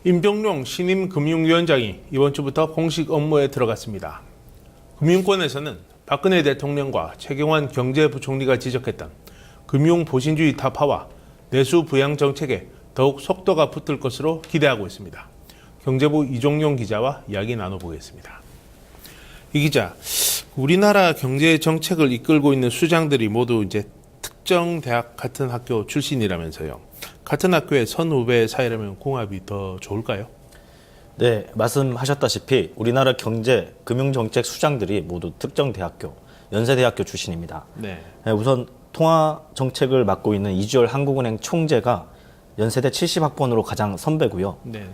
임종룡 신임 금융위원장이 이번 주부터 공식 업무에 들어갔습니다. 금융권에서는 박근혜 대통령과 최경환 경제부총리가 지적했던 금융보신주의 타파와 내수 부양 정책에 더욱 속도가 붙을 것으로 기대하고 있습니다. 경제부 이종용 기자와 이야기 나눠보겠습니다. 이 기자, 우리나라 경제 정책을 이끌고 있는 수장들이 모두 이제 특정 대학 같은 학교 출신이라면서요. 같은 학교의 선후배 사이라면 궁합이 더 좋을까요? 네, 말씀하셨다시피 우리나라 경제, 금융정책 수장들이 모두 특정 대학교, 연세대학교 출신입니다. 네. 우선 통화 정책을 맡고 있는 이주열 한국은행 총재가 연세대 70학번으로 가장 선배고요. 네.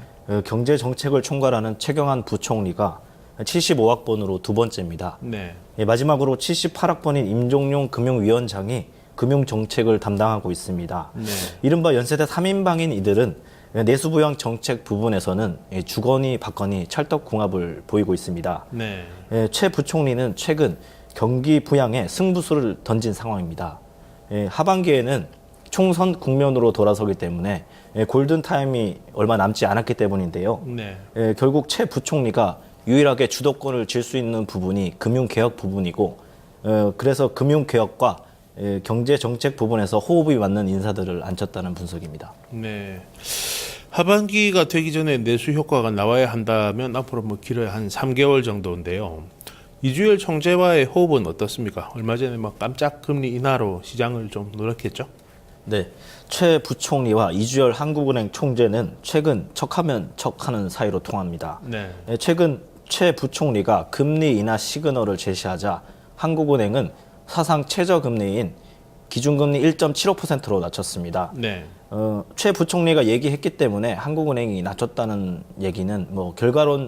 경제 정책을 총괄하는 최경환 부총리가 75학번으로 두 번째입니다. 네. 마지막으로 78학번인 임종룡 금융위원장이 금융정책을 담당하고 있습니다. 네. 이른바 연세대 3인방인 이들은 내수부양 정책 부분에서는 주거니 받거니 찰떡궁합을 보이고 있습니다. 네. 최 부총리는 최근 경기 부양에 승부수를 던진 상황입니다. 하반기에는 총선 국면으로 돌아서기 때문에 골든타임이 얼마 남지 않았기 때문인데요. 네. 결국 최 부총리가 유일하게 주도권을 쥘 수 있는 부분이 금융개혁 부분이고, 그래서 금융개혁과 경제정책 부분에서 호흡이 맞는 인사들을 앉혔다는 분석입니다. 네. 하반기가 되기 전에 내수 효과가 나와야 한다면 앞으로 길어야 한 3개월 정도인데요. 이주열 총재와의 호흡은 어떻습니까? 얼마 전에 깜짝 금리 인하로 시장을 좀 노렸겠죠? 네, 최 부총리와 이주열 한국은행 총재는 최근 척하면 척하는 사이로 통합니다. 네. 최근 최 부총리가 금리 인하 시그널을 제시하자 한국은행은 사상 최저금리인 기준금리 1.75%로 낮췄습니다. 네. 최 부총리가 얘기했기 때문에 한국은행이 낮췄다는 얘기는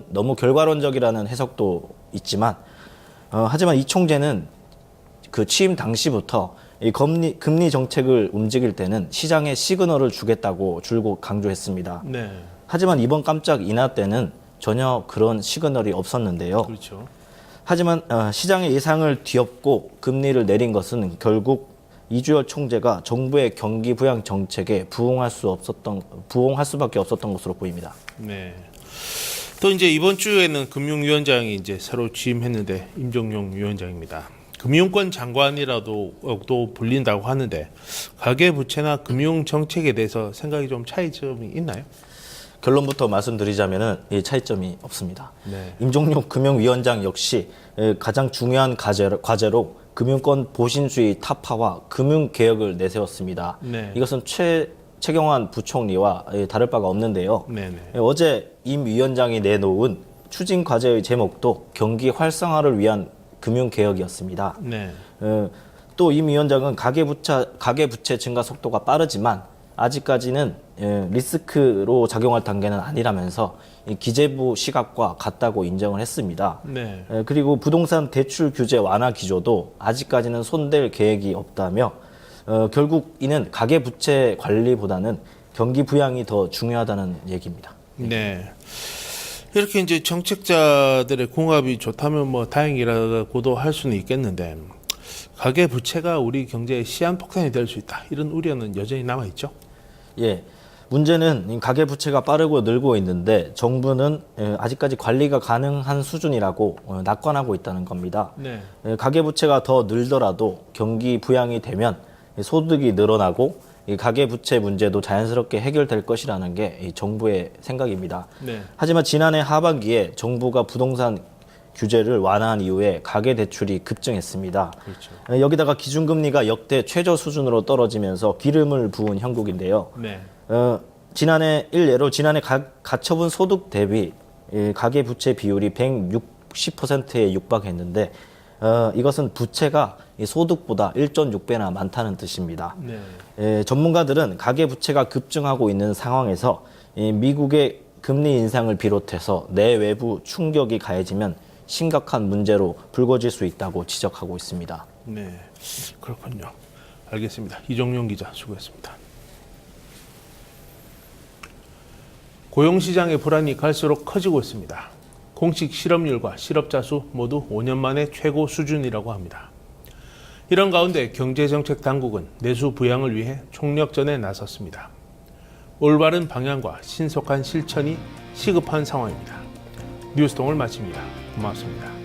너무 결과론적이라는 해석도 있지만, 하지만 이 총재는 그 취임 당시부터 이 금리 정책을 움직일 때는 시장에 시그널을 주겠다고 줄곧 강조했습니다. 네. 하지만 이번 깜짝 인하 때는 전혀 그런 시그널이 없었는데요. 그렇죠. 하지만 시장의 예상을 뒤엎고 금리를 내린 것은 결국 이주열 총재가 정부의 경기 부양 정책에 부응할 수밖에 없었던 것으로 보입니다. 네. 또 이제 이번 주에는 금융위원장이 이제 새로 취임했는데 임종용 위원장입니다. 금융권 장관이라도 또 불린다고 하는데 가계부채나 금융 정책에 대해서 생각이 좀 차이점이 있나요? 결론부터 말씀드리자면은 이 차이점이 없습니다. 네. 임종용 금융위원장 역시 가장 중요한 과제로 금융권 보신주의 타파와 금융개혁을 내세웠습니다. 네. 이것은 최경환 부총리와 다를 바가 없는데요. 네네. 어제 임 위원장이 내놓은 추진 과제의 제목도 경기 활성화를 위한 금융개혁이었습니다. 네. 또 임 위원장은 가계부채 증가 속도가 빠르지만 아직까지는 리스크로 작용할 단계는 아니라면서 기재부 시각과 같다고 인정을 했습니다. 네. 그리고 부동산 대출 규제 완화 기조도 아직까지는 손댈 계획이 없다며 결국 이는 가계부채 관리보다는 경기 부양이 더 중요하다는 얘기입니다. 네. 이렇게 이제 정책자들의 궁합이 좋다면 다행이라고도 할 수는 있겠는데 가계 부채가 우리 경제의 시한폭탄이 될 수 있다. 이런 우려는 여전히 남아 있죠. 예. 문제는 가계부채가 빠르고 늘고 있는데 정부는 아직까지 관리가 가능한 수준이라고 낙관하고 있다는 겁니다. 네. 가계부채가 더 늘더라도 경기 부양이 되면 소득이 늘어나고 가계부채 문제도 자연스럽게 해결될 것이라는 게 정부의 생각입니다. 네. 하지만 지난해 하반기에 정부가 부동산 규제를 완화한 이후에 가계대출이 급증했습니다. 그렇죠. 여기다가 기준금리가 역대 최저 수준으로 떨어지면서 기름을 부은 형국인데요. 네. 일례로 지난해 가처분 소득 대비 가계부채 비율이 160%에 육박했는데 이것은 부채가 소득보다 1.6배나 많다는 뜻입니다. 네. 전문가들은 가계부채가 급증하고 있는 상황에서 미국의 금리 인상을 비롯해서 내외부 충격이 가해지면 심각한 문제로 불거질 수 있다고 지적하고 있습니다. 네. 그렇군요. 알겠습니다. 이종용 기자 수고했습니다. 고용시장의 불안이 갈수록 커지고 있습니다. 공식 실업률과 실업자 수 모두 5년 만에 최고 수준이라고 합니다. 이런 가운데 경제정책 당국은 내수 부양을 위해 총력전에 나섰습니다. 올바른 방향과 신속한 실천이 시급한 상황입니다. 뉴스통을 마칩니다. 고맙습니다.